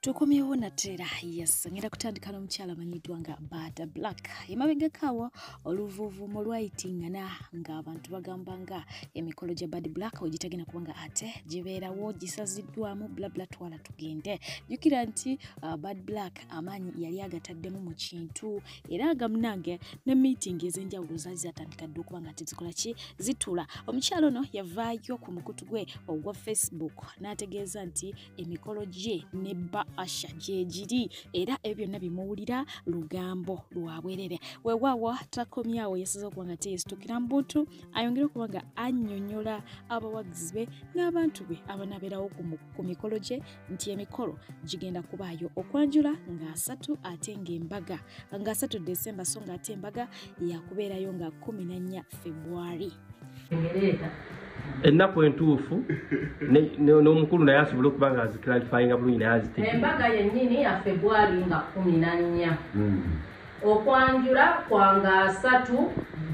Tukomyewo nattera yes ngenda kutandika n'omukyala amanyiddwa nga Bad Black emabegakawo oluvuuvuumo lwayitingana ng'abantu bagamba nga emikolo gya Bad Black ogitagenda kubanga ate gibeerawo gisaziddwamu blabla twala tugende jjukira nti Bad Black amaanyi yali agataddemu mu kintu era agamunange ne meeting ez'enjawulo zaali zatandika dda okuba nga tezikola ki zitula. Omukyala ono yavaayo ku mukutu gwe ogwa Facebook n'ategeeza nti emikolo gye ne Asha jejiri era ebyo byonna bimuwulira lugambo lwa bwerere. Weewaawo takomyawo yasaze okuba nga teyeesitukira mbutu ayongera okuba nga annyonnyola abawagizi be n'abantu be abanaaberawo ku mikolo gye nti emikolo gigenda kubaayo okwanjula nga 3 ate ng'embaga nga 3 December so nga ate embaga yakubeerayo nga 14 February. Ennaku entuufu n'omukulu naye asobola okuba nga aziclarifyinga bulungi naye azitege. Embaga yennyini ya February nga 14 okwanjula kwanga 3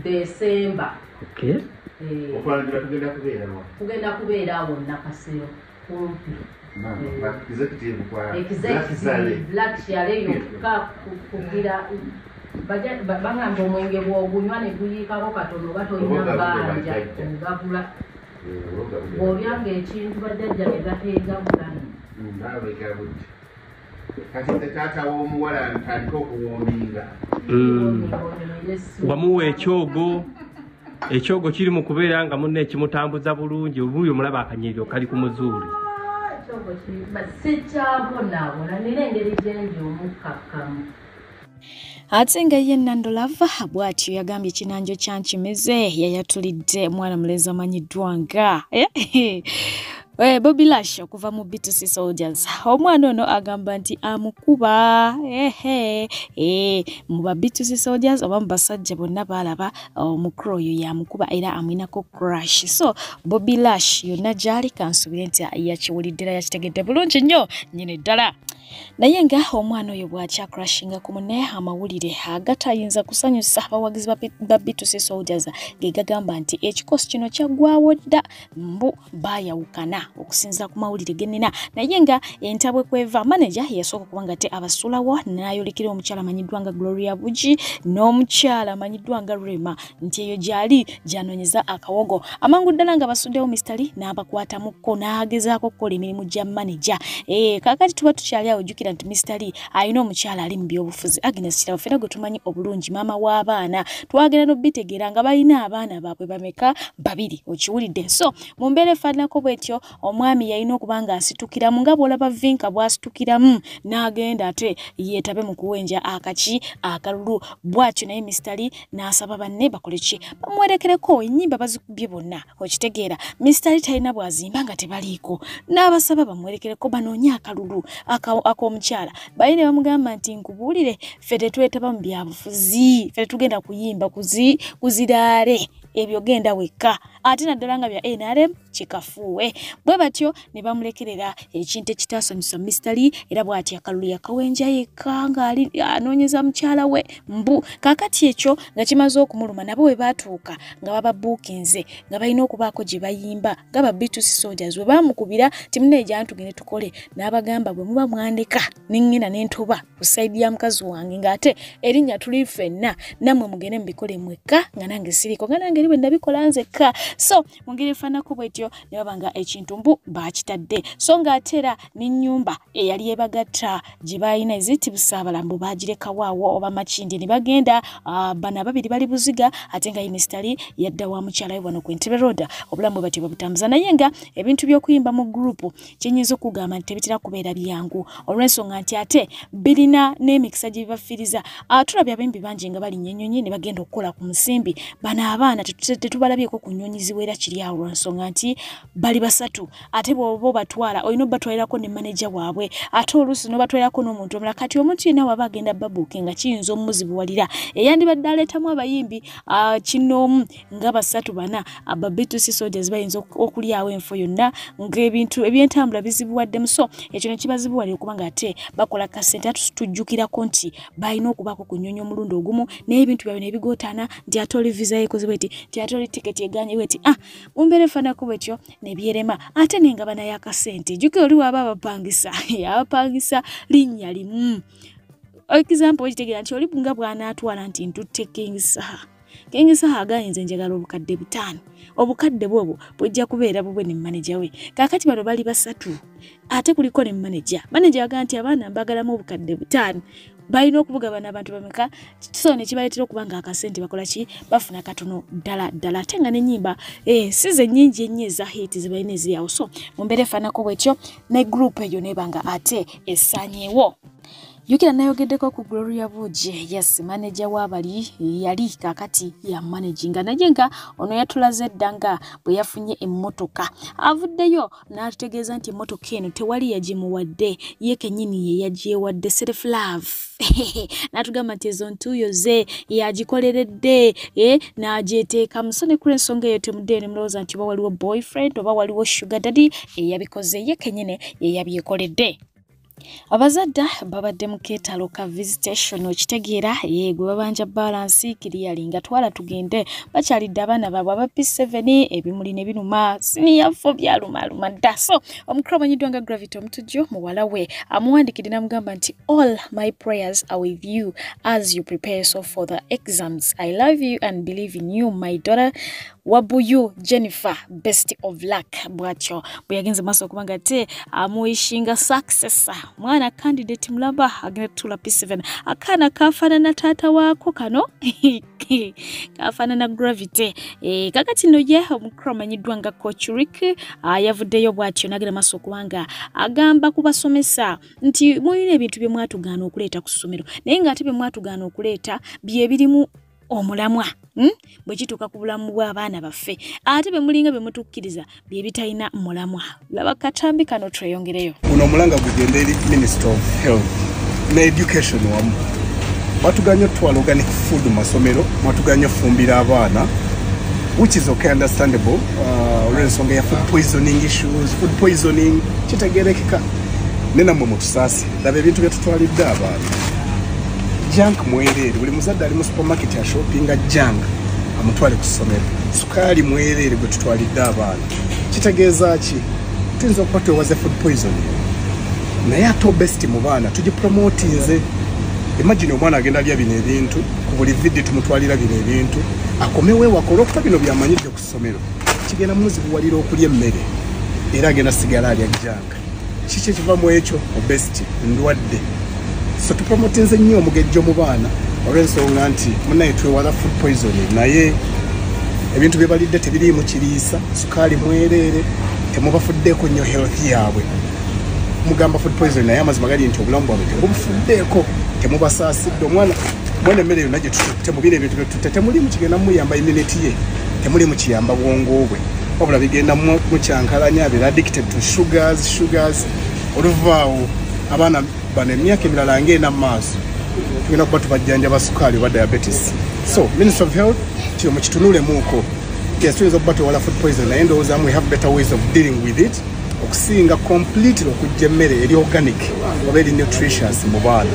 December. Okay. Okwanjula tugenda kubeerawo Nakasero kumpi. Executive kwa Black Shale yokka kugira bangamba omwenge bw'ogunywa ne guyiikako katono batoyina bbanja ogabula bw'olyanga ekintu bajjajja ne gateega bulamu kati taata w'omuwala ntandika okuwoominga wamuwa ekyogo kiri mu kubeera nga munne ekimutambuza bulungi obuuyo mulaba akanyiriro kali ku muzuuli sikyabonabona nina engeri gyenji omukkakkamu. Ate nga ye Nandolava bw'atyo yagambye ekinanjo kya Nkimeze yayatulidde mwana mulenzi amanyiddwa nga Bobby Lash okuva mu B2C Soldiers. Omwana ono agamba nti amukuba mu ba B2C Soldiers oba mu basajja bonna balaba omukulu oyo yamukuba era amwinako crush. So Bobby Lash yonna gyali kansubire nti yakiwuliddera yakitegedde bulungi nnyo nnyini ddala. Naye nga omwana oyo bw'akya crushinga ku munne amawulire agatayinza kusanyusa abawagizi ba B2C Soldiers ge gagamba nti ekikosi kino kyaggwawo dda mbu baayawukana okusinza ku mawulire gennina. Naye nga entabwe kweva manager yasooka okuba nga te abasulawo n'ayolikira omukyala amanyiddwa nga Gloria Buji n'omukyala amanyiddwa nga Rema nti eyo gyali gyanoonyeza akawogo. Amangu ddala nga basuddewo Mr. n'abakwatamuko n'agezaako okukola emirimu gya manager. Kaakati tuba tukyali awo jjukira nti Mr. alina omukyala ali mu byobufuzi Agnes Kirawo ffenna gwe tumanyi obulungi maama w'abaana twagenda n'obbitegeera nga balina abaana baabwe bameka 2 okiwulidde. So mu mbeera efaananako bw'etyo omwami yalina okuba nga asitukiramu nga bw'olaba Vinka bw'asitukiramu n'agenda ate yeetabe mu kuwenja akalulu bw'atyo naye Mr. n'asaba banne bakole ki bamuwerekereko ennyimba bazikubye bonna okitegeera. Mr. talina bw'azimba nga tebaliiko n'abasaba bamuwerekereko banoonye akalulu ak'omukyala bayi ne bamugamba nti nkubuulire ffe tetwetaba mu byabufuzi ffe tugenda kuyimba kuziraare ebyo genda wekka ate naddala nga bya NRM kikafuwe. Bwe batyo ne bamulekerera ekintu ekitaasanyusa Mr. era bw'ati akalulu yakawenja yekka ng'ali anoonyeza mukyala we mbu kaakati ekyo nga kimaze okumuluma nabo we baatuuka nga baba bookinze nga balina okubaako gye bayimba nga ba B2C Soldiers we baamukubira ti munne ejja tugende tukole n'abagamba bwe muba mwandika n'engenda n'entoba ku sayidi ya mukazi wange ng'ate erinnya tuli ffenna nammwe mugende mubikole mwekka nga nange siriko nga nange bwe nabikola nzekka. So mu ngeri efaanako bw'etyo ne baba nga ekintu mbu baakitadde so ng'ateera n'ennyumba eyali ebagatta gye balina eziyitibwa Ssaabalambo baagirekawo awo oba Makindye ne bagenda bana 2 bali Buziga ate nga Mr. yadda wa mukyala we wano ku Entebbe Road obulamu batyo babutambuza. Naye nga ebintu by'okuyimba mu group kyenyinza okugamba nti tebitera kubeera byangu olw'ensonga nti ate birina n'emikisa gye bibafiiriza. Tulabye abayimbi bangi nga balinnya ennyonyi ne bagenda okukola ku nsimbi bano abaana tetubalabyeko ku nnyonyi ziwera kiri awo olw'ensonga nti bali 3 ate bw'oba batwala olina obatwalirako ne manager waabwe ate oluusi n'obatwalirako n'omuntu omulala kati omuntu yenna waba agenda babuuke nga kiyinza omuzibuwalira eyandibadde aleetamu abayimbi kinoomu nga 3-4 aba B2C Soldiers bayinza okulyawo enfo yonna ng'ebintu ebyentambula bizibuwaddemu. So ekyo ne kibazibuwalira okuba nga ate bakola kasente tujjukirako nti balina okubaako ku nnyonyi omulundi ogumu n'ebintu byabwe ne bigootaana nti ate oli visa yeekozebwe eti nti ate oli tiketi eganye bwe eti mu mbeera efaananako bwe bwetyo ne byerema ate nengabana yakasente jukira oli waba abapangisa linnya limu example ekitegera nti oli nga bw'anaatwala nti ntutte King Saha agayinza njagala obukadde 5 obukadde bwobwo bujja kubeera bubwe ne manager we kakati bano bali basatu ate kuliko ne manager agaa nti abaana mbagalamu obukadde 5 balina okubugabana abantu bameka so ne kibaleetera okuba nga akasente bakola ki bafuna katono ddala ate nga n'ennyimba si ze nnyingi ennyo eza hit zibalina eziri awo so mu mbeera efaanako bwetyo ne group eyo nebanga ate esaanyeewo. Yukira nayogeddeko ku Gloria Buje, yes, manager wabali yali kakati ya managinga najenga ono yatulaze ddanga bwe yafunye emmotoka avuddeyo n'ategeeza nti emmotoka eno tewali yagimuwadde ye kennyini ye yagyewadde self love n'atugamba nti ezo ntuuyo ze yagikoleredde n'agyeteeka musone kula ensonga eyo temudde ne mulowooza nti oba waliwo boyfriend oba waliwo sugar daddy eyabikoze ye kennyini ye yabyekoledde. Abazadda babadde mu keetalo ka visitation okitegeera gwe babanja balance kiriyali nga twala tugende bakyalidde abaana baabwe aba P7 ebimuli ne binuma senior fo byaluma dda so omukulu amanyiddwa nga Gravity omutujjo muwala we amuwandikidde namugamba nti all my prayers are with you as you prepare yourself for the exams. I love you and believe in you my daughter Wabuyu Jennifer, best of luck. Bwacho bweyagenze maso okubanga te amuishinga successor mwana candidate mulaba agenda tula P7 akana kafanana tata wako kano kafanana Gravity kakati no ye omukuru amanyiddwa nga Coach Rick yavuddeyo bwatyo nagenda maso okubanga agamba kubasomesa nti muyina ebintu bye mwatugaana okuleeta ku ssomero naye nga ate bye mwatugaana okuleeta bye birimu omulamwa bwe kituuka ku bulamu bw'abaana baffe ate be mulinga be mutukkiriza bye bitalina mulamwa laba katambi kano tweyongereyo uno omulanga gugenda eri Minister of Health ne Education wamu batuganya otwala organic food mu masomero batuganya ofumbira abaana which is okay understandable olw'ensonga ya food poisoning issues food poisoning kitegerekeka nenamwe mutusaasi laba ebintu bye tutwalidde abaana junk mwerere buli muzadde ali mu supermarket ya shoppinga junk amutwale ku ssomero sukaali mwerere gwe tutwalidde abaana kitegeeza ki tuyinza okuba twewaze food poisoning naye ate obesity mu baana tugipromotinze imagine omwana agenda alya bino ebintu ku buli vidi tumutwalira bino ebintu akomewo ewaka olw'okuba bino byamanyidde ku ssomero kigenda muzibuwalira okulya emmere era agenda sigala alya junk kiki ekivamu ekyo obesity ndwadde so tupromotinze nnyo omugejjo mu baana olw'ensonga nti munaye twewala food poisoning naye ebintu bye balidde tebiriimu kiriisa sukaali mwerere temubafuddeeko nnyo health yaabwe mugamba food poisoning naye amazima gali nti obulamu bwabwe temubufuddeeko temubasaasidde omwana emmere yonna gye temubira ebintu bye tutte temulimu kigenda muyamba immunity ye temulimu kiyamba bwongo bwe wabula bigenda mukyankalanya abeera addicted to sugars oluvaawo abaana bano emyaka emirala ngenda mu maaso tugenda kuba tubajjanja sukaali oba diabetes so Minister of Health kino mukitunuulemuuko yes tuyinza okuba twewala food poison naye ndowoozamu we have better ways of dealing with it okusinga completely okujja emmere eri organic oba eri nutritious mu baana.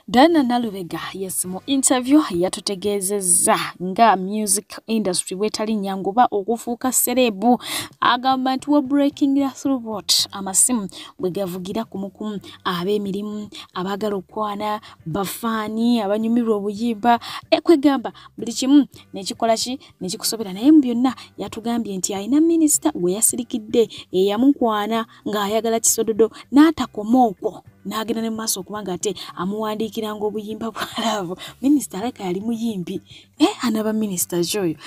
Dana Nalubega yes mu interview yatutegezeza nga music industry wetali nyanguba okufuuka serebu agamba nti we breaking through what amasimu bwe gavugira kumukumu ab'emirimu abagala okwana bafaani abanyumirwa obuyimba kwegamba buli kimu nekikola ki nekikusobera naye mu byonna yatugambye nti ayina minisita gwe yasirikidde eyamukwana ng'ayagala kisododo n'atakoma okwo n'agenda ne mu maaso okubanga ate amuwandiikiranga obuyimba bw'alabo minisita aleka yali muyimbi anaba minisita kyoyo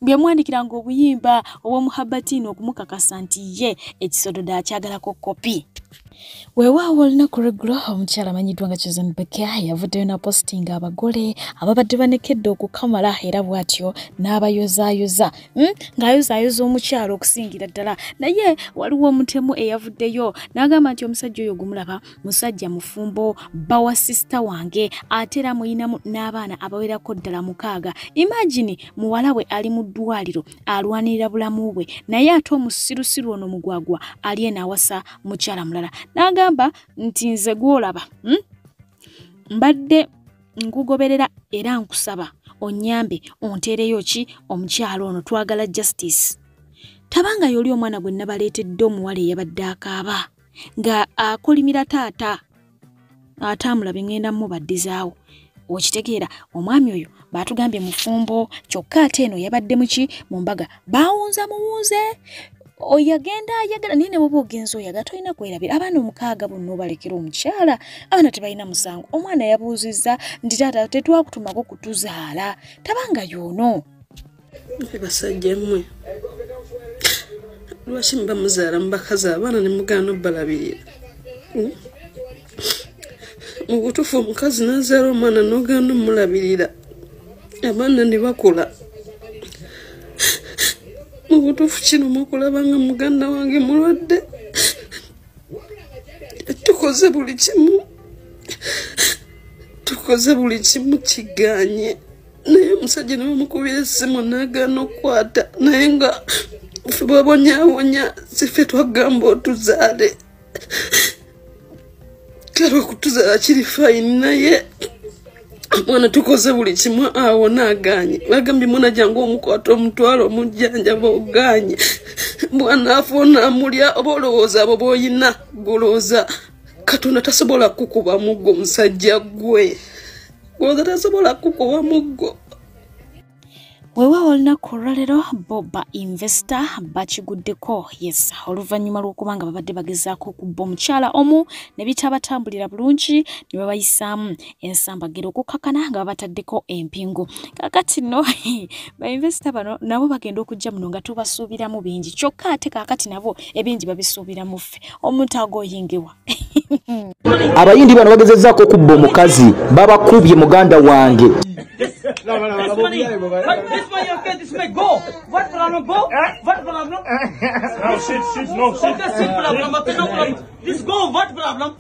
byamwandikiranga obuyimba obw'omuhabatini okumukakasa nti ye ekisododo akyagalako kopi. Weewaawo olunaku lw'eggulo omukyala amanyiddwa nga Chosen Becker yavuddeyo na posting abagole ababadde banekedde okukamala era bw'atyo n'abayozaayoza ng'ayozaayoza omukyala okusingira ddala naye waliwo omutemu eyavuddeyo n'agamba nti omusajja oyo gumulaba musajja mufumbo bawa sisita wange ate era muyinamu n'abaana abawerako ddala 6. Imagine muwala we ali mu ddwaliro alwanirira bulamu bwe naye ate omusirusiru ono mugwagwa ali enaawasa mukyala mulala n'agamba nti nze gw'olaba mbadde ngugoberera era nkusaba onyambe ontereyo ki omukyalo ono twagala justice. Tabanga yoli omwana gwe nabaleetedde omuwala eyabadde akaaba nga akolimira taata atamulabe ngenda mubaddizaawo. Okitegeera omwami oyo batugambye mufumbo kyokka ate eno yabadde muki mu mbaga baawunza muwunze oyagenda ayagala nene bwoba ogenza oyaga tolina kwerabira abaana omukaaga bonna obalekera omukyala abaana tebalina musango. Omwana yabuuzizza nti taata tetwakutumako kutuzaala tabanga yoono. Basajja mmwe lwaki mba muzaala mubakazi abaana ne mugaana obbalabirira? Mu butuufu omukazi n'azaala omwana n'ogaana omulabirira abaana ne bakula. Mu butuufu kino mukulaba nga muganda wange mulwadde. Tukoze buli kimu kigaanye naye omusajja ne bamukubira essimu n'agaana okukwata naye nga bwabonyaawonya siffe twagamba otuzaale. Kale okutuzaala kiri fayini naye mwana tukoze buli kimu awo n'agaanye. Bagambye mwana jangu omukwata omutwalo omujjanjaba ogaanye. Mwana afuna amulya oba olowooza abo b'oyina golooza Katonda tasobola kukuba muggo musajja gwe. Golooza tasobola kukuba muggo. Wewa olunaku olwaleero Boba Investor bakiguddeko yes oluvannyuma lw'okubanga babadde bagezaako okubba omukyala omu ne bitabatambulira bulungi ne babayisaamu ensambagiro okukakana nga babataddeko empingu. Kaakati nno ba investor bano nabo bagenda okujja muno nga tubasuubiramu bingi kyokka ate kaakati nabo ebingi babisuubiramu ffe omuntu agoyingiwa. Abayindi bano bagezezzaako okubba omukazi babakubye muganda wange. This one your face, this may go. What problem? Go. What problem? No, shit, no shit. Okay, shit problem. Okay, no problem. This go. What problem?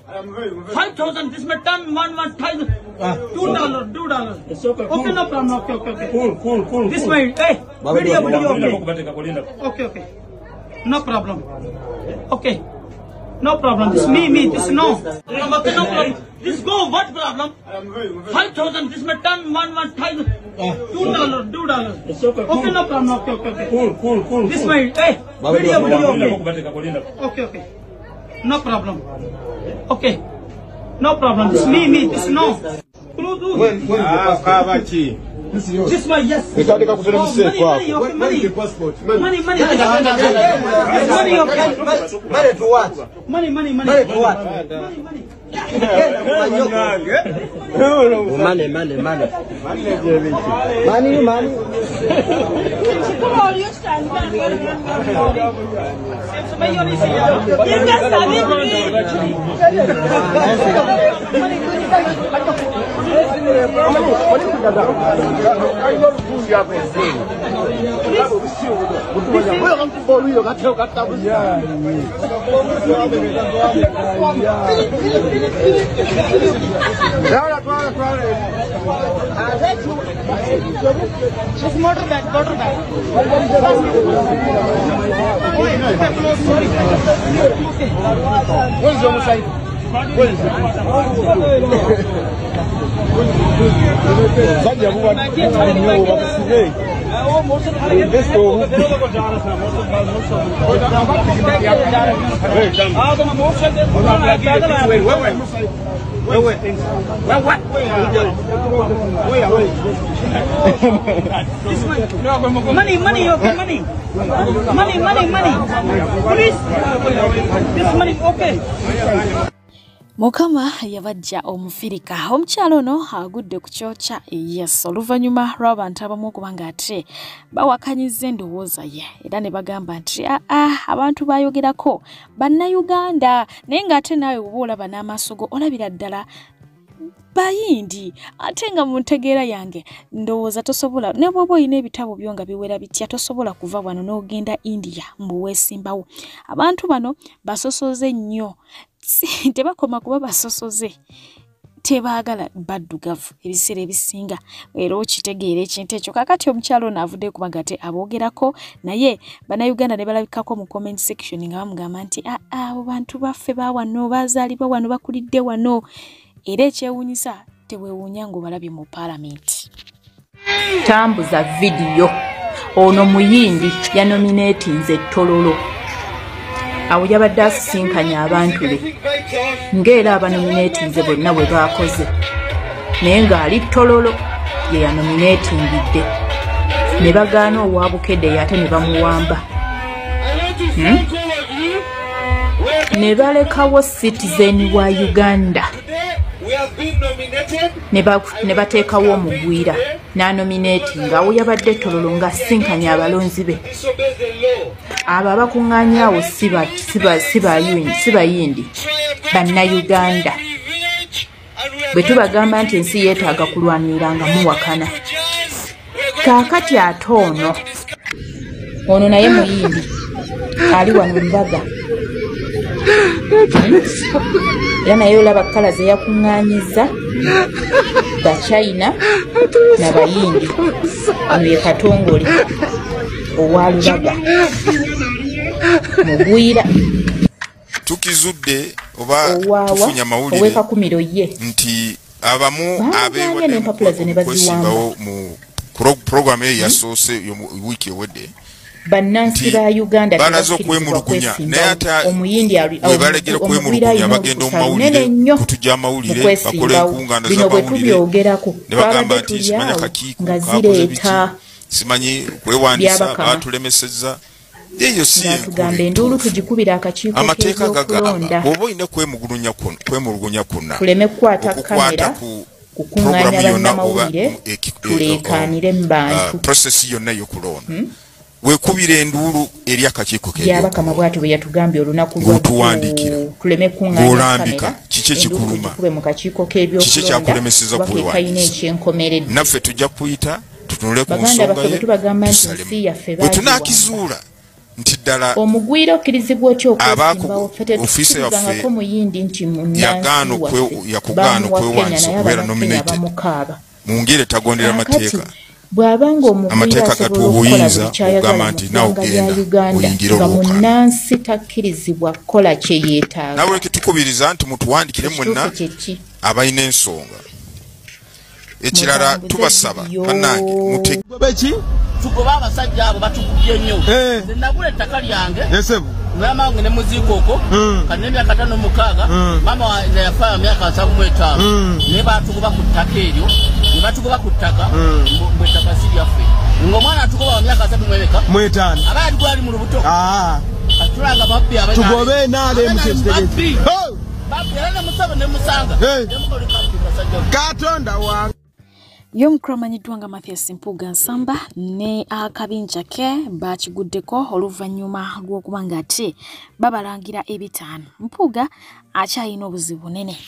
5,000. This may turn 1,000. $2. It's okay. Okay, no problem. Okay. Cool. This may. Hey, video. Okay. No problem. Okay. No problem. This me. This no. Okay, no problem. This go. What problem? 5,000. This may turn 1,000. $2. It's okay. Okay, no problem. Okay. Cool. This way. Hey, video. Okay. No problem. Okay. No problem. This me. This no. This way, yes. Money. To what? Money. Money. Just motor bag. Where's your side? Money. Please. This money, okay. Mukama yabajja omufirika omukyalo ono agudde ku kyokya yes oluvannyuma lw'abantu abamu okubanga ate bawakanyiza endowooza ye era ne bagamba nti abantu bayogerako bannayuganda naye ng'ate naawe oba olaba n'amaaso go olabira ddala bayindi ate nga mu ntegeera yange ndowooza tosobola ne bw'oba olina ebitabo byo nga biwera bitya tosobola kuva wano n'ogenda India mbu weesimbawo. Abantu bano basosoze nnyo tebakoma kuba basosoze tebaagala baddugavu ebiseera ebisinga era okitegeera ekintu ekyo. Kakati omukyalo ono avudde kubaga ate aboogerako naye bannayuganda ne balabikako mu comment section nga bamugamba nti abo bantu baffe bawano bazaalibwa wano bakulidde wano era ekyewuunyisa teweewuunya ng'obalabye mu paalamenti. Tambuza video ono muyindi yanominatinze Tololo awo yabadde asisinkanya abantu be ng'era abanominatinze bonna bwe baakoze naye ng'ali Tololo ye yanominatingidde ne bagaana owa Bukedde ate ne bamuwamba ne balekawo Citizen wa Uganda ne bateekawo Omugwira n'anominatinga awo yabadde Tololo ng'asinkanya abalonzi be abo abakuŋŋaanya awo si bayindi bannayuganda bwe tubagamba nti ensi yeetaaga kulwanira nga muwakana kaakati ate ono naye muyindi ali wano Mbaga era naye olaba kkala ze yakuŋŋaanyiza Bachina n'abayindi ono ye Katongole owa Lubaga Mugwira tukizudde oba tufunya mawulire nti abamu abeewaddemu mu programu yasoose wiiki ewedde bannansi ba Uganda balazo kwemulugunya naye ate webalegera kwemulugunya bagenda omumawulire kutujja amawulire bakole enkungana z'amawulire ne bagamba nti simanyi akakiiko kakoze biki simanyi kwewandiisa batulemesezza eyo si endulu tugikubira akakiiko amateeka gagamba oba olina kwemulugunya kwonna tuleme kukwata kamera kukuŋŋaanya bannamawulire tuleekaanire mu bantu process yonna y'okulonda wekubira endulu eri akakiiko yabakama bwati bwe yatugambye olunaku lwatuwandikira tuleme kuŋŋaanya kiki ekikuluma mu kakiiko k'ebyokulonda kiki ekyakulemeseza kwewandiisa naffe tujja kuyita tutunule ku nsonga ye bwe tunaakizuula nti ddala Omugwira okkirizibwa otya okwesimbawo fete tukirizangako muyindi nti yagaana okwewandiisa okubeera nominated mu ngeri etagondera mateeka bw'abanga Omugwira asobola okukola buli kyayagala mu ggwanga lya Uganda nga munnansi takkirizibwa kukola kye yeetaaga nawe ketukubiriza nti mutuwandikire mwenna abalina ensonga ekirala tubasaba bannange tugoba abasajja abo batukubye nnyo nze nagula ettaka lyange mama wange ne muziikoko kanne emyaka 56 mama wange yafa myaka 75 naye batugoba ku ttaka eryo ne batugoba ku ttaka mbwe ettaka si lyaffe ng'omwana atugoba wa myaka 3 aba yali gwali mu lubuto atulanga babbi tugobe naale mukyekitegezi babbi era ne musaba ne musanga katonda wange Y'omukulu amanyiddwa nga Mathias Mpuuga Nsamba ne akabinja ke bakiguddeko oluvannyuma lw'okuba ng'ate babalangira ebitaano. Mpuuga akyalina obuzibu bunene.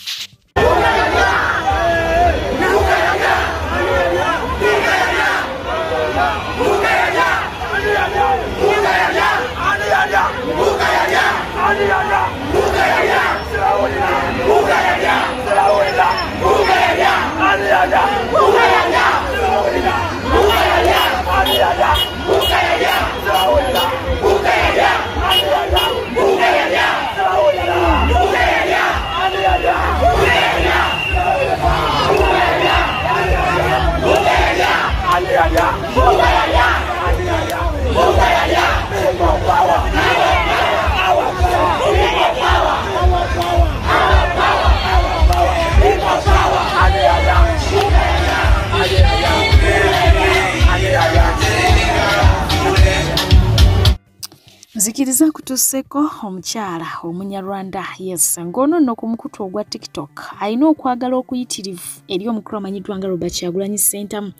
Nzikiriza kutusseko omukyala Omunyarwanda yes ngono nno ku mukutu ogwa TikTok alina okwagala okuyitirivu eri omukulu amanyiddwa nga Robert Kyagulanyi Ssentamu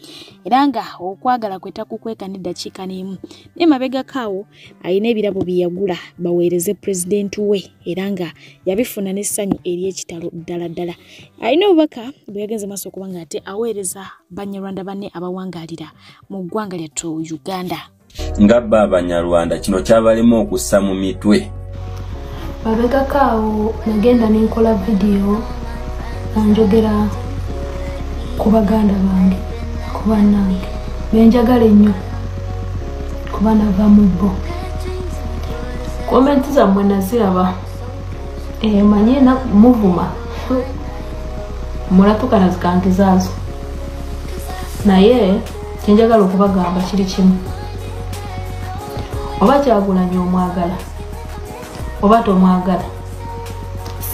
era nga okwagala kwetakukweka n'eddakiika n'emu naye mabegakaawo alina ebirabo bye yagula baweereze pulezidenti we era nga yabifuna n'essanyu eri ekitalo ddala ddala alina obubaka bwe yagenze maaso okuba nga ate aweereza Bannayarwanda banne abawangaalira mu ggwanga lyattu Uganda. Ngabba Abanyarwanda kino kyabalemu okussa mu mitwe. Babegakaawo nagenda n'enkola video nanjogera ku baganda bange ku bannange benjagala ennyo kuba nava mu bo. Komenti zammwe naziraba manye na muvuma mulatukana zikanti zaazo naye kyenjagala okubagamba kiri kimu oba Kyagulanyi omwagala oba tomwagala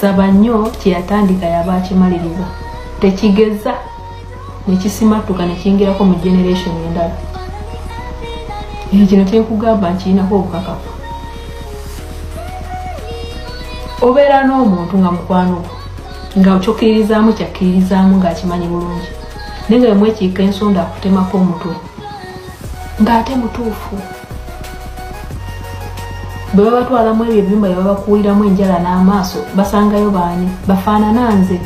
saba nnyo kyeyatandika yaba akimaliriza tekigeza nekisimatuka nekiyingirako mu generation endala kino kyenkugamba nkirinako obukakafu obeera n'omuntu nga mukwano nga kyokkirizaamu kyakkirizaamu ng'akimanyi bulungi naye nga wemwekiika ensonda akutemako omutwe ng'ate mutuufu bwe babatwalamu ebyo ebyumba bye babakuuliramu enjala n'amaaso basangayo baani bafaanana nze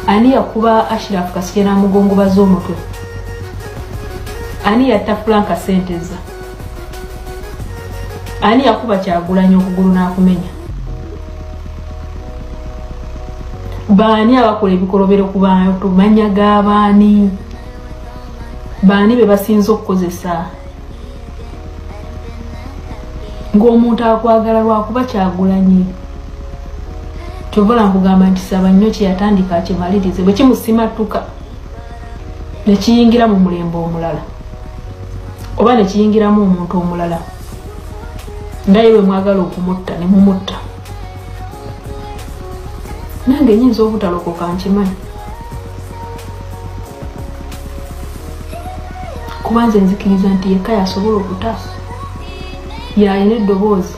ani yakuba Ashraf Kasirye n'amugongo baz'omutwe ani yatta Franka Senteza ani yakuba Kyagulanyi okugulu n'akumenya baani abakola ebikolobero ku bantu manya g'abaani baani be basinza okukozesa ng'omuntu akwagala lwakuba Kyagulanyi kyovola nkugamba nti saba nnyo kyeyatandika akimalirize bwe kimusimatuka ne kiyingira mu mulembe omulala oba ne kiyingiramu omuntu omulala naye bwe mwagala okumutta ne mumutta nange nyinza obutalokoka nkimanyi kuba nze nzikiriza nti yekka yasobola okutaasa yalina eddoboozi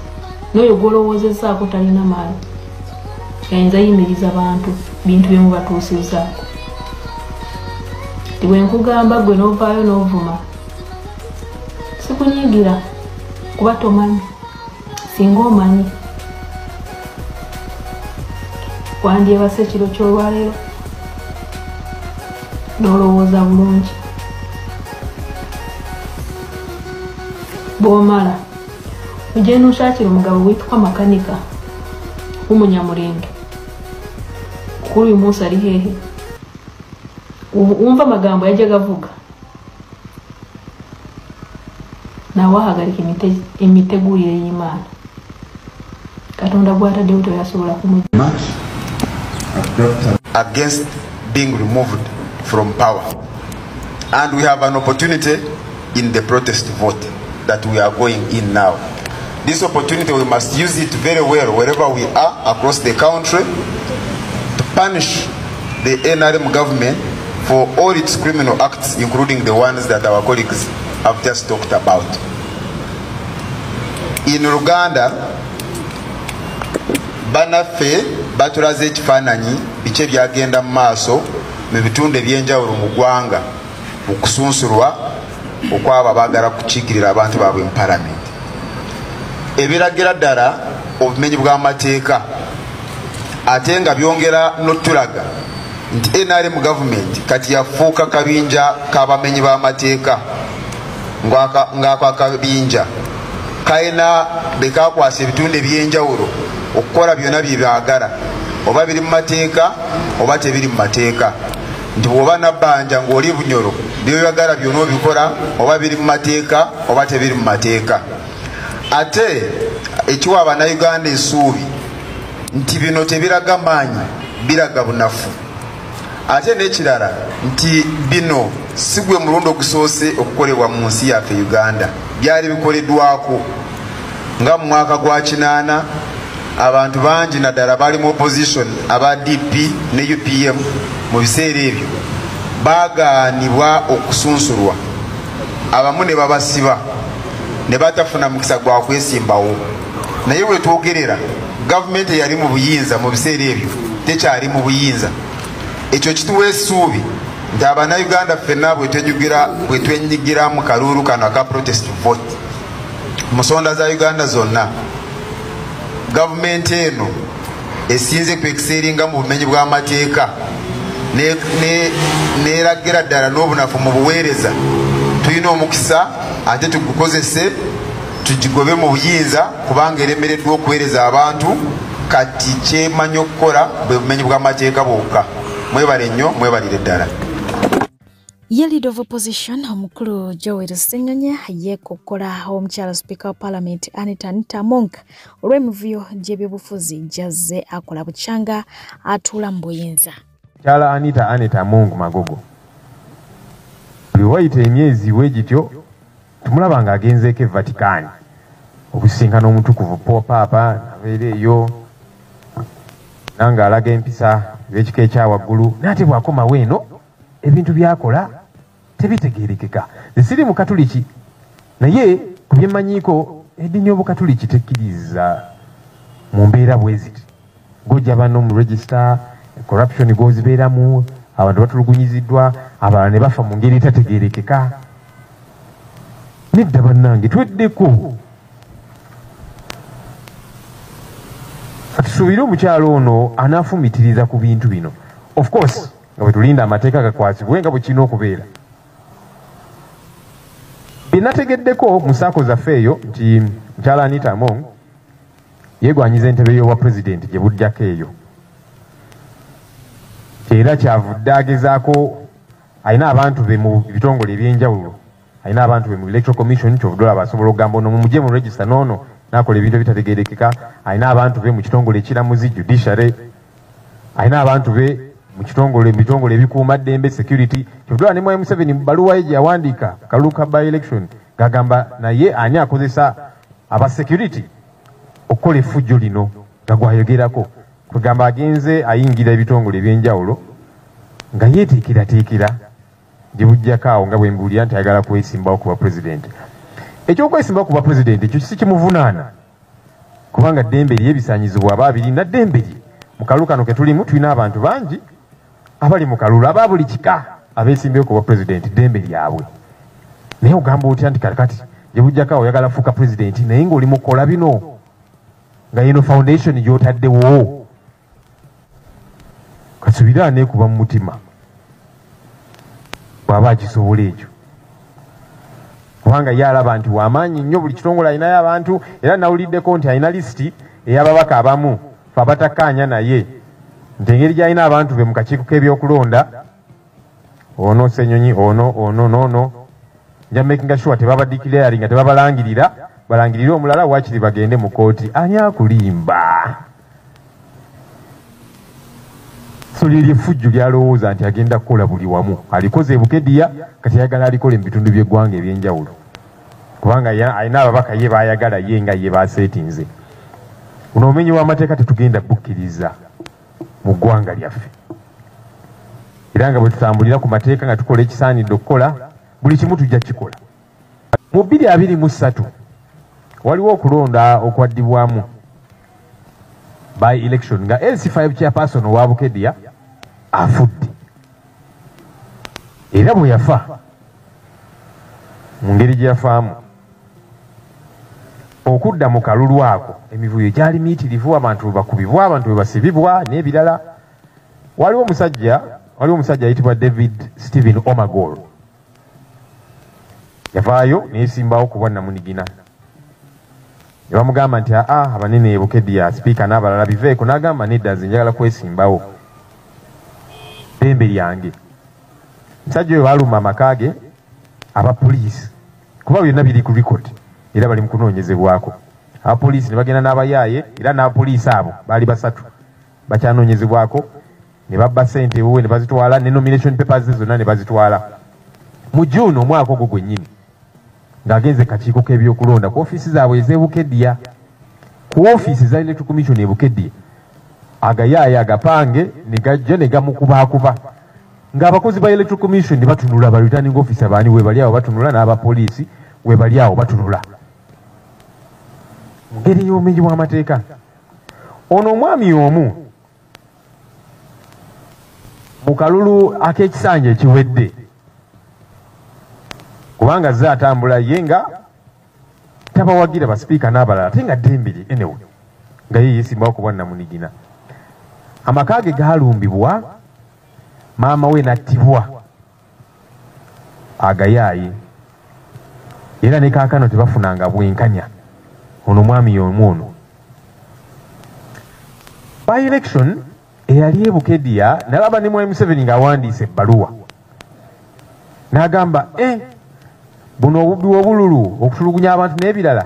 n'oyo gw'olowoozezaako talina maali yayinza yimiriza bantu bintu bye mubatuusizaako ti bwe nkugamba gwe n'ovaayo n'ovuma sikunyigira kuba tomanyi singa omanyi wandyebasa ekiro ky'olwaleero n'olowooza bulungi bw'omala ojje n'oshakira omugabo witwa makanika w'umunyamulenge kuri uyu munsi ari hehe wumva amagambo yajya gavuga nawe ahagarika imitegurire y'Imana Katonda gwataddewo toyasobola kumujja against being removed from power, and we have an opportunity in the protest vote that we are going in now. This opportunity, we must use it very well wherever we are across the country to punish the NRM government for all its criminal acts, including the ones that our colleagues have just talked about. In Uganda, banafe batulaze ekifaananyi biki ebyagenda mu maaso mu bitundu eby'enjawulo mu ggwanga okusunsulwa okwabo abaagala kukiikirira abantu baabwe mu palamenti. Ebiragira ddala obumenyi bw'amateeka ate nga byongera n'otulaga nti NRM gavumenti kati yafuuka kabinja k'abamenyi b'amateeka ng'ako akabinja kalina bekakwasa ebitundu eby'enjawulo okukola byonna bye byagala, oba biri mu mateeka oba tebiri mu mateeka. Nti bw'oba nabbanja ng'oli Bunyoro byoyagala byonna obikola, oba biri mu mateeka oba tebiri mu mateeka. Ate ekiwa Abannayuganda essuubi nti bino tebiraga maanyi, biraga bunafu. Ate n'ekirala nti bino si gwe mulundi ogusoose okukolebwa mu nsi yaffe Uganda, byali bikoleddwako nga mu mwaka gwa 8 abantu bangi naddala bali mu opposition aba DP ne UPM mu biseera ebyo baagaanibwa okusunsulwa, abamu ne babasiba ne batafuna mukisa gwa kwesimbawo. Naye bwe twogerera gavumenti eyali mu buyinza mu biseera ebyo tekyali mu buyinza. Ekyo kituwa essuubi nti Abannayuganda ffenna bwe twenyigira mu kaluulu kano aka protest vote mu nsonda za Uganda zonna, gavumenti eno esinze kwekiseringa mu bumenyi bw'amateeka n'eragira ddala n'obunafu mu buweereza. Tulina omukisa ate tugukozese tugigobe mu buyinza, kubanga eremereddwa okuweereza abantu. Kati kyemanyi okukola bwe bumenyi bw'amateeka bwokka. Mwebale nnyo, mwebalire ddala. Ye leader of opposition omukulu Joel Ssenyonyi yeekokkola omukyala Speaker wa Parliament Anita Among olw'emivuyo gy'ebyobufuzi gy'azze akola bukyanga atuula mu buyinza. Mukyala Anita Among Magogo buli wayita emyezi wegityo tumulaba ng'agenzeeko e Vatican okusinkana omutukuvu Paapa abeera eyo nanga alaga empisa z'ekika ekyawaggulu n'ate bw'akomawo eno ebintu byakola tebitegeerekeka. Siri mu Katuliki naye ku byemmanyiiko eddiini y'Obukatuliki tekkiriza mu mbeera bwe ziti ng'ojja banno mu register corruption gozibeeramu abantu batulugunyiziddwa abalala ne bafa mu ngeri etategeerekeka. Nedda bannange tweddeko tusuubire omukyalo ono anaafumitiriza ku bintu bino, of course nga bwe tulinda amateeka gakwasibwe nga bwe kirina okubeera. Bye nategeddeko mu saako zaffe eyo nti mukyala Anita Among yeegwanyiza entebe y'obwa pulezidenti gye buddako eyo, era kyavudde agezaako alina abantu be mu bitongole ebyenjawulo, alina abantu be mu electoral commission kyovudde olaba asobola okugamba ono mumugye mu register n'ono n'akola ebintu ebitategeerekeka, alina abantu be mu kitongole ekiramuzi judiciary, alina abantu be mu bitongole ebikuuma ddembe security. Kyovudde ne Mwai Museveni mu bbaluwa ye gye yawandiika Kaluka by election gagamba naye ani akozesa aba security okukola effujjo lino nga gwayogerako, kugamba agenze ayingira ebitongole ebyenjawulo nga yeetiikirateekera gye bujjako awo nga bwe mbuulira nti ayagala kwesimbawo ku bwapulezidenti. Ekyokwesimbawo ku bwapulezidenti ekyo si kimuvunaana kubanga ddembe lye ebisaanyizibwa aba abirina ddembe lye. Mu kalulu kano ke tulimu tulina abantu bangi abali mu kalulu aba buli kika abeesimbyewo ku bwapulezidenti ddembe lyabwe. Naye ogamba otya nti kakati gye bujjako awo oyagala fuuka pulezidenti naye ng'oli mu kukola bino nga yino foundation gy'otaddewo kasubira aneekuba mu mutima bw'aba akisobola ekyo, kubanga ye alaba nti w'amaanyi nnyo, buli kitongole alinayo abantu, era nawuliddeko nti alina lisiti ey'ababaka abamu fe abatakkaanya naye nti engeri gy'alina abantu be mu kakiiko k'ebyokulonda ono Ssenyonyi ono nja makinga sure tebabadikirayari nga tebabalangirira balangirire omulala wakiri bagende mu kooti ani akulimba. So liri effujju lyalowooza nti agenda kukola buli wamu, alikoze e Bukedya kati ayagala alikole mu bitundu by'eggwanga ebyenjawulo kubanga alina ababaka ye baayagala ye nga ye baaseetinze. Buno obumenyi bw'amateeka tetugenda bukkiriza mu ggwanga lyaffe, era nga bwe tutambulira ku mateeka nga tukola ekisaanidde okukola buli kimu tujja kikola. Mu 2023 waliwo okulonda okwaddibwamu by election nga LC5 chairperson wa Bukedya afudde, era bwe yafa mu ngeri gye yafaamu okudda mu kalulu ako emivuyo gyali miitirivu, abantu bakubibwa, abantu bwe basibibwa n'ebirala. Waliwo omusajja ayitibwa David Stephen Omagol yavaayo neyesimbawo ku bwannamunigina ne bamugamba nti abanene e Bukedya sipiika n'abalala biveeko, n'agamba nedda nze njagala kwesimbawo ddembe lyange. Musajja oyo baaluma amaka ge abapoliisi kuba byonna biri ku record era bali mu kunoonyezebwako. Abapoliisi ne bagenda n'abayaaye era n'abapoliisi abo baali 3 bakyanoonyezebwako, ne babba ssente ewe ne bazitwala ne nomination papers zonna ne bazitwala mu June omwaka ogwo gwennyini ng'agenze kakiiko k'ebyokulonda ku ofiisi zaabwe ez'e Bukedya, ku ofiisi za Electoral Commission e Bukedya. Agayaaye agapange ne gajja ne gamukubaakuba ng'abakozi ba Electoral Commission ne batunula, ba returning officer baani we bali awo batunula, n'abapoliisi we bali awo batunula mu ngeri y'obumenyi bw'amateeka. Ono omwami omu mu kalulu ak'ekisanja ekiwedde kubanga ze atambula ye nga tabawagira basipiika n'abalala ate nga ddembere anyway nga ye yeesimbawo ku bwannamunigina. Amaka ge gaalumbibwa, maama we n'attibwa agayaaye, era ne kaakano tebafunanga bwenkanya. Ono mwami omu ono by election eyali e Bukedya nalaba ne Mwai Museveni ng'awandiisa ebbaluwa n'agamba buno obubbi obululu okutulugunya abantu n'ebirala.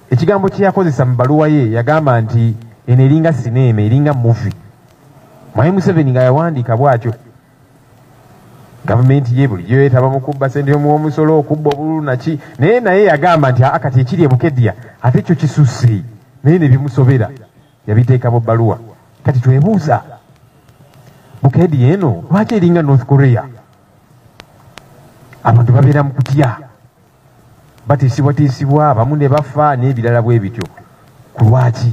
Ekigambo kye yakozesa mu baluwa ye yagamba nti eno eringa sinema, eringa movie. Mwami Museveni nga yawandiika bw'atyo. Gavumenti ye bulijjo yeetaba mu kubba ssente y'omusolo, okubba obululu naki, naye yagamba nti akati ekiri e Bukedya ate ekyo kisusse, naye ne bimusobera yabiteeka mu bbaluwa. Kati twebuuza, Bukedya eno lwaki eringa North Korea? Abantu babeera mu kutya, batiisibwatiisibwa, abamu ne bafa n'ebirala bwe bityo. Ku lwaki?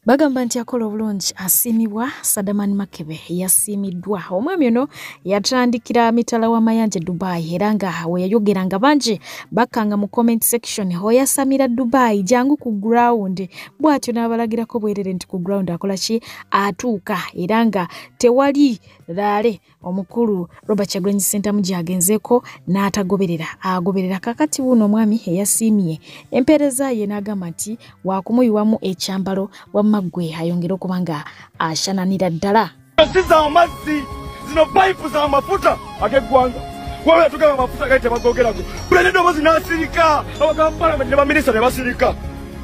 Bagamba nti akola obulungi asiimibwa. Sadaman Makebe yasiimiddwa. Omwami ono yatandikira mitala w'amayanja Dubai era nga we yayogeranga bangi bakkanga mu comment section ho yasamira Dubai jangu ku ground. Bw'atyo n'abalagirako bwerere nti ku ground akola ki atuuka era nga tewali laale omukulu Robert Kyagulanyi Ssentamu gyagenzeeko n'atagoberera agoberera. Kakati buno omwami eyasiimye empeereza ye n'agamba nti wakumuyiwamu ekyambalo wamagwe ayongera okuba nga ashananira ddala. Siza amazzi zino pipe za mafuta ag'eggwanga wawe tugaba amafuta gaite bagogerako bulene dobozi n'asirika abagamba parliament ne baminisita ne basirika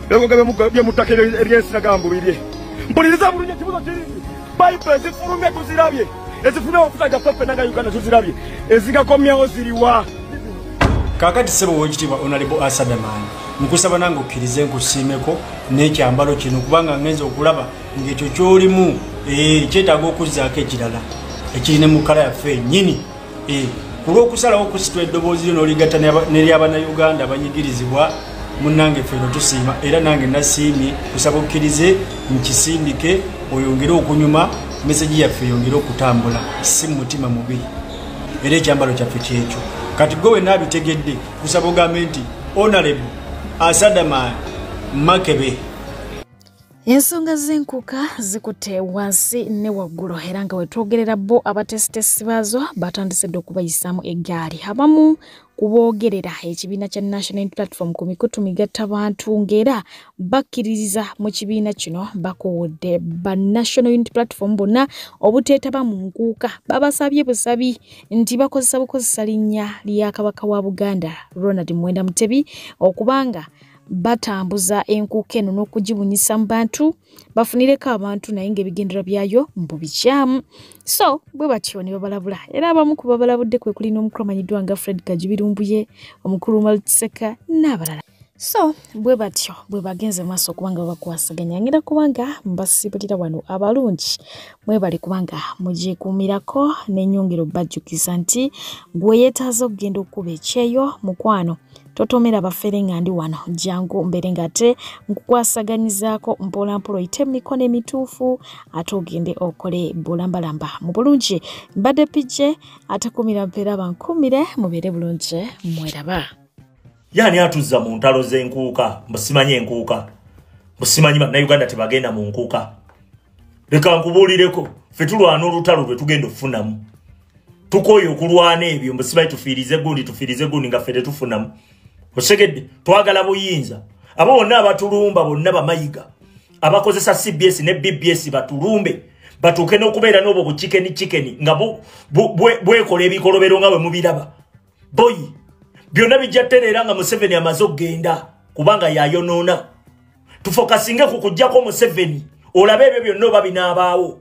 ebigoga by'emuttaka ery'ensinagambo birye mpuliriza bulungi ekibuzo kirindi pipe ezifulumye tuzirabye ezifuna amafuta gaffe ffenna nga Uganda tuzirabye ezigakomyawo ziriwa. Kakati sebo w'ekitiibwa Honorable Asadaman nkusaba nange okkirize nkusiimeko n'ekyambalo kino kubanga ngenza okulaba ng'ekyo ky'olimu kyetaaga okuzzaako ekirala ekirine mu kkala yaffe ennyini ku lw'okusalawo okusitwa eddoboozi lyo n'oligatta n'ery'Abannayuganda abanyigirizibwa munnange ffeno tusiima era nange nasiimye kusaba okkirize nkisimbike oyongere okunyuma meseji yaffe yongere okutambula si mu mutima mubi era ekyambalo kyaffe kyekyo. Kati gwe naabitegedde kusaba ogambe nti Honorable Asadaman Makebe. Ensonga z'enkuka zikutte wansi ne waggulu era nga wetwogerera bo abatesitesi baazo batandisedde okubayisaamu eggaali. Abamu kuboogerera ekibiina kya National Unity Platform ku mikutu migattabantu ng'era bakkiririza mu kibiina kino bakoowodde ba National Unity Platform bonna obuteetaba mu nkuuka. Babasabye busabi nti bakozesa linnya lya Kabaka wa Buganda Ronald Muwenda Mutebi okubanga batambuza enkuuka eno n'okugibunyisa mu bantu bafunireko abantu naye ng'ebigendera byayo mbu bikyamu. So bwe batyo ne babalabula era abamu ku babalabudde kwe kulina omukulu amanyiddwa nga Fred Kajubirumbuye, omukulu Maltiseka n'abalala. So bwe batyo bwe bagenze maaso kubanga bakwasaganya ngera kubanga mbasibulira wano abalungi mwebale kubanga mugyekuumirako n'ennyongero bajjukiza nti gwe yeetaaza okugenda okuba ekyeyo mukwano totomera bafere nga ndi wano jangu mbere ngate nkukwasaganyizaako mpolampola oyite mikono emituufu ate ogende okole bulambalamba mu bulungi. Mbadde pije ate kumira mpeera bankumire mubeere bulungi mweraba. Yani atuzza mu ntalo z'enkuuka mbusimanyi enkuuka mbusimanyi bannayuganda tebagenda mu nkuuka. Leka nkubuulireko ffe tulwana olutalo lwe tugenda okufunamu tukoye okulwana ebyo mbusimanyi tufiirize gundi nga ffe tetufunamu. Osegedde twagala buyinza abo bonna abatulumba bonna bamayiga abakozesa CBS ne BBS batulumbe batuuke n'okubeera n'obwo buchikeni nga bwekola ebikolobero nga bwe mubiraba boyi byonna bijja ttereera nga Museveni amaze okgenda kubanga yayonoona. Tufokasinge ku kujjako Museveni olabe ebyo byonna oba binaabaawo.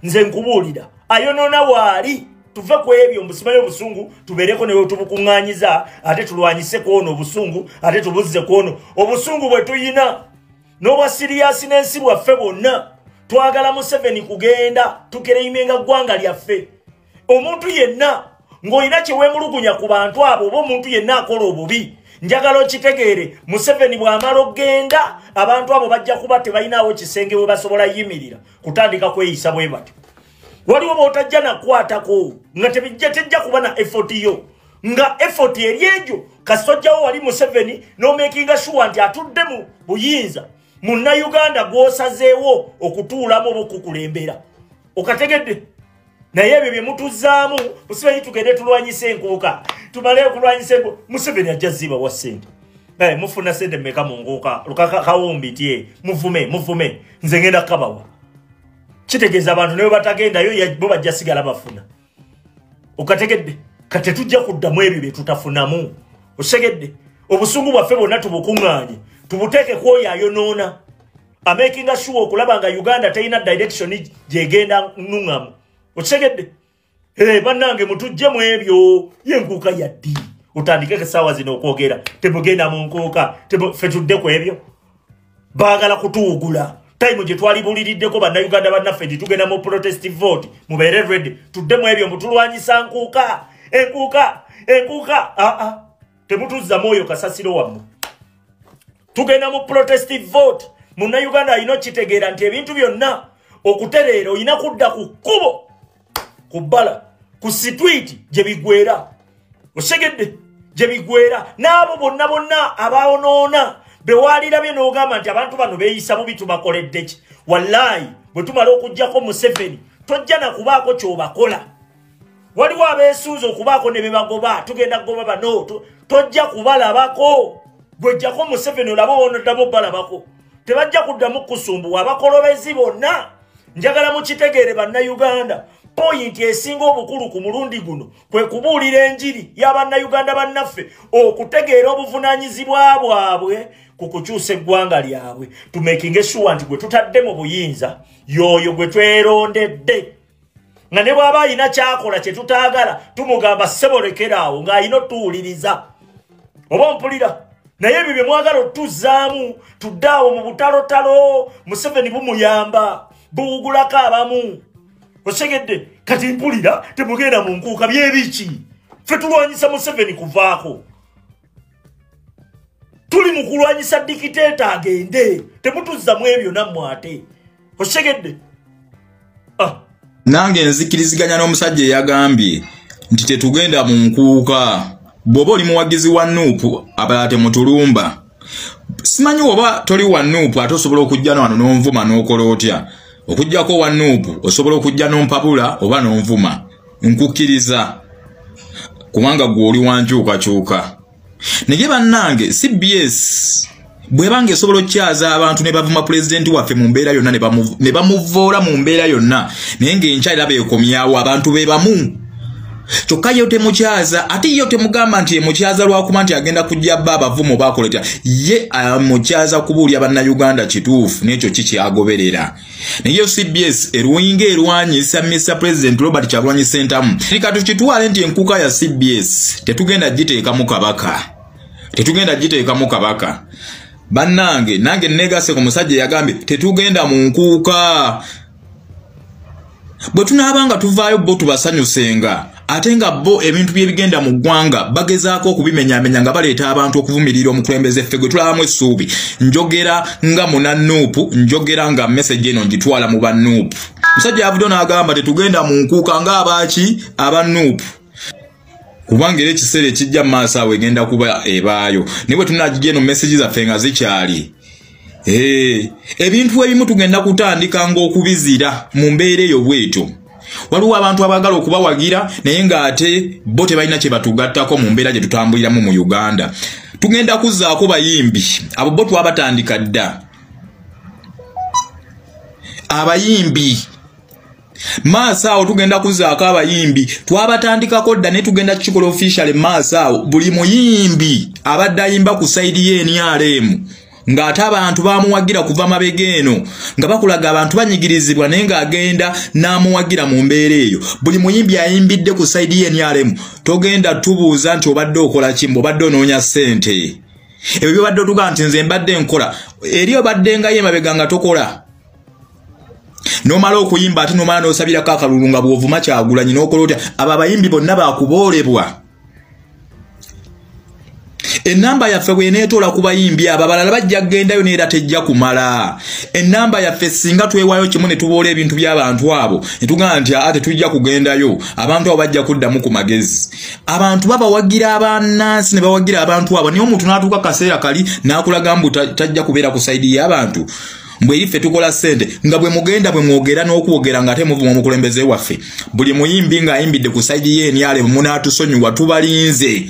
Nze nkubuulira ayonoona waali tuve ku ebyo mbusimanyi obusungu tubeereko newe tubukuŋŋaanyiza ate tulwanyise kwono obusungu ate tubuzze kwono obusungu bwe tuyina n'obwa siriyasi n'ensi bwaffe bwonna twagala Museveni kugenda tukereimenga ggwanga lyaffe. Omuntu yenna ng'olina kyeweemulugunya ku bantu abo oba omuntu yenna akola obubi njagala okitegeere Museveni bw'amala okgenda abantu abo bajja kuba tebalinawo kisenge we basobola yimirira kutandika kweyisa bwe batyo. Waliwo b'otajja nakwatako nga tejja kuba na effort yo nga effort eryejo kasojjawo wali Museveni n'omekinga sure nti atudde mu buyinza munnayuganda gw'osazeewo okutuulamu oba okukulembera okategedde. Naye ebyo bye mutuzzaamu Museveni tugende tulwanyise enkuuka tumale okulwanyisa enkuuka Museveni ajja ziba wa ssente. Mufuna ssente mmeka mu nkuuka kawumbi tye muvume nze ngenda kabawa. Kitegeeza abantu naye batagendayo bo bajja sigala bafuna. okategedde kate tujja kuddamu ebyo bye tutafunamu osegedde obusungu bwaffe bwonna tubukuŋŋaanye tubuteeke ku oyo ayonoona amakinga sure okulaba nga Uganda terina direction gyegenda nnuŋŋamu osegedde bannange mutujje mu ebyo yenkuuka yaddi otandike essaawa zino okwogera temugenda mu nkuuka ffe tudde ku ebyo baagala kutuwugula time gye twalibuuliriddeko bannayuganda bannaffe nti tugenda mu protest vote mubeere ready tudde mu ebyo mutulwanyisa nkuuka enkuuka temutuzza mwoyo kasasiro wammwe tugenda mu protest vote munnayuganda alina okitegeera nti ebintu byonna okutereera olina kudda ku kkubo ku bbala ku sitwiti gye bigwera osegedde gye bigwera n'abo bonna abaawonoona bewalirabye n'ogamba nti abantu bano beeyisa bubi tubakoledde ki wallaayi bwe tumala okuggyako Museveni tojja na kubaako ky'obakola waliwo abeesuuza okubaako ne bebagoba tugenda kugoba bano tojja kubalabako gwejjako Museveni olaba wonoddamu balabako tebajja kuddamu kusumbuwa abakolobezi bonna njagala mukitegeere bannayuganda point esinga obukulu ku mulundi guno kwe kubuulira enjiri y'abannayuganda bannaffe okutegeera obuvunaanyizibwa bwabwe ku kukyusa eggwanga lyabwe to making sure nti gwe tutadde mu buyinza y'oyo gwe twerondedde nga ne bw'aba alina kyakola kye tutaagala tumugamba ssebolekerawo ng'alina otuwuliriza oba mpulira naye ebyo bye mwagala otuzzaamu tuddaawo mu butalotalo Museveni bumuyamba buwugulako abamu osegedde kati mpulira temugenda mu nkuuka byebiki ffe tulwanyisa Museveni kuvaako tuli mu kulwanyisa dikiteeta agende temutuzzamu ebyo nammwe ate osegedde nange nzikiriziganya n'omusajja eyagambye nti tetugenda mu nkuuka bw'oba oli muwagizi wa Nuupu abalala temutulumba simanyi oba toli wa Nuupu ate osobola okujja wano n'onvuma n'okola otya okujjako wa Nuupu osobola okujja n'ompabula oba n'onvuma nkukkiriza kubanga gwe oli wankyukakyuka naye bannange CBS bwebanga esobola okyaza abantu ne bavuma pulezidenti waffe mu mbeera yonna ne bamuvoola mu mbeera yonna naye ng'enkyalira beekomyawo abantu be bamu kyokka yo temukyaza ate yo temugamba nti emukyaza lwakuba nti agenda kujja bba abavumo bakoleta ye amukyaza kubuulya bannayuganda kituufu n'ekyo kikyagoberera naye CBS eruyinga erwanyisa Mr. President Robert Kyagulanyi Ssentamu lika tukitwale nti enkuuka ya CBS tetugenda giteekamu kabaka bannange nange negase ku musajja yagambye tetugenda mu nkuuka bwe tunaabanga tuvaayo bo tubasanyusenga ate nga bo ebintu byebigenda mu ggwanga bagezaako okubimenyamenya nga baleeta abantu okuvumirira omukulembeze ffe gwe tulabamu essuubi njogera nga munanuupu njogera nga message eno ngitwala mu bannuupu musajja avudde n'agamba tetugenda mu nkuuka ng'abaaki abannuupu kubanga era ekiseera ekijja mu maaso awo egenda kuba ebaayo ne bwe tunagijja eno message zaffe nga zikyali ebintu ebimu tugenda kutandika ng'okubizira mu mbeera eyo bwetyo waliwo abantu abaagala okubawagira naye ng'ate bo tebalina kye batugattako mu mbeera gye tutambuliramu mu Uganda tugenda kuzzaako bayimbi abo bo twabatandika dda abayimbi maaso awo tugenda kuzzaako abayimbi twabatandikako dda ne tugenda kukikola official maaso awo buli muyimbi abadde ayimba ku sayidi y'NRM ng'ate abantu bamuwagira kuva mabega eno nga bakulaga abantu banyigirizibwa naye ng'agenda n'amuwagira mu mbeera eyo buli muyimbi ayimbidde ku sayidi y'NRM togenda tubuuza nti obadde okola kimbo obadde onoonya ssente ebyo byobadde otugaa nti nze mbadde nkola eri obadde nga ye mabega nga tokola nomala okuyimba ate nomala n'osabirako akalulu nga bw'ovuma Kyagulanyi n'okola otya abo abayimbi bonna baakuboolebwa enamba yaffe bw'eneetoola ku bayimbi abo abalala bajja kugendayo neera tejja kumala enamba yaffe singa twewaayo kimu ne tuboola ebintu by'abantu abo ne tugamba nti ate tujja kugendayo abantu abo bajja kuddamu ku magezi abantu babawagira abannansi ne bawagira abantu abo naye omuntu n'atuuka kaseera kali n'akulaga mbu tajja kubeera ku sayidi y'abantu mbwe eriffe tukola ssente nga bwe mugenda bwe mwogera n'okwogera ng'ate muvuma omukulembeze waffe buli muyimbi ng'ayimbidde ku sayidi y'NRM munaatusonyiwa tubalinze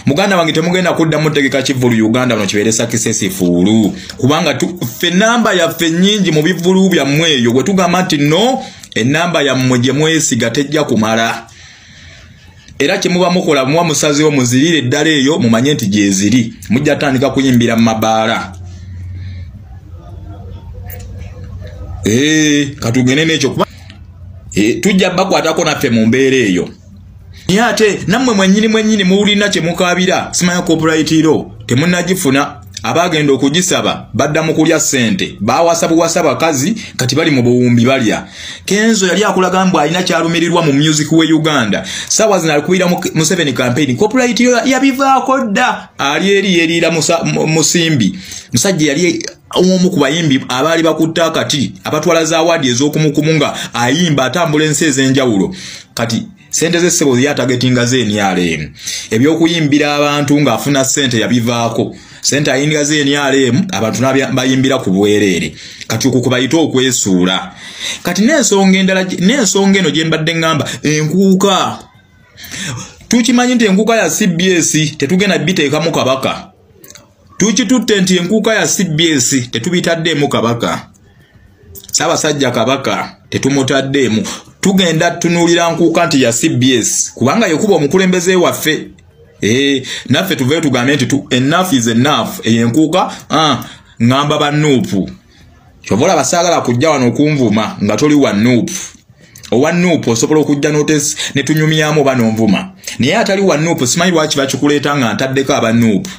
muganda wange temugenda kuddamu tegeka kivulu Uganda bano kibeere successful kubanga ffe namba yaffe nnyingi mu bivulu byammwe eyo bwe tugamba nti no enamba yammwe gye mwesiga tejja kumala era kyemuba mukola muwa musazeewo muzirire eddala eyo mumanye nti gyeziri mujja tandika kuyimbira mu mabaala katugende n'ekyo kuba tujja bakwatako naffe mu mbeera eyo naye ate nammwe mwennyini muwulina kye mukabira simanya copyrightiro temunnagifuna abagenda okugisaba badda mu kulya ssente bawasa buwasa bakazi kati bali mu buwumbi balya Kenzo yali akulaga mbu alina kyalumirirwa mu music we Uganda sawa zinalikuira mu 7 campaign copyright yabivaako dda ali eri yerira musimbi musajja yali omu ku bayimbi abaali bakutta kati abatwala za awadi ez'okumukumunga ayimba atambula ensi ez'enjawulo kati sente z'essebo yatagetinga z'NRM ebyokuyimbira abantu ng'afuna ssente yabivaako sente ayinga z'NRM abantu bayimbira ku bwereere kati okukubayita okwesuula kati n'ensonga eno gye mbadde ngamba enkuuka tukimanyi nti enkuuka ya CBS tetugenda biteekamu kabaka tukitutte nti enkuuka ya CBS tetubitaddeemu kabaka Ssaabasajja kabaka tetumutaddeemu tugenda tunuulira nkuuka nti ya CBS kubanga yekuba omukulembeze waffe naffe tuve tugambe nti enough is enough enkuuka ngamba banuupu kyovola basaagala kujja wano okunvuma nga toli wanuupu owanuupu osobola okujja notice ne tunyumyamu oba n'onvuma naye atali wanuupu simanyi lwaki bakikuleeta nga ntaddeko abanuupu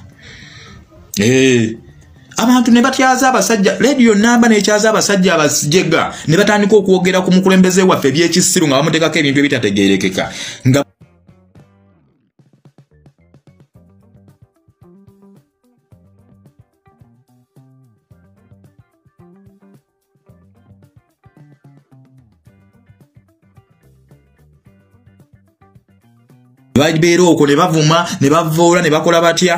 abantu ne batyaza abasajja radio namba nekyaza abasajja abasijega ne batandika okwogera ku mukulembeze waffe ebyekisiru nga bamuteekako ebintu ebitategeerekeka nga babeera okwo ne bavuma ne bavoola ne bakola batya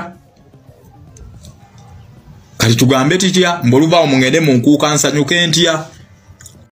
kati tugambe tutya mbuluvaawo mungende mu nkuuka nsanyuke ntya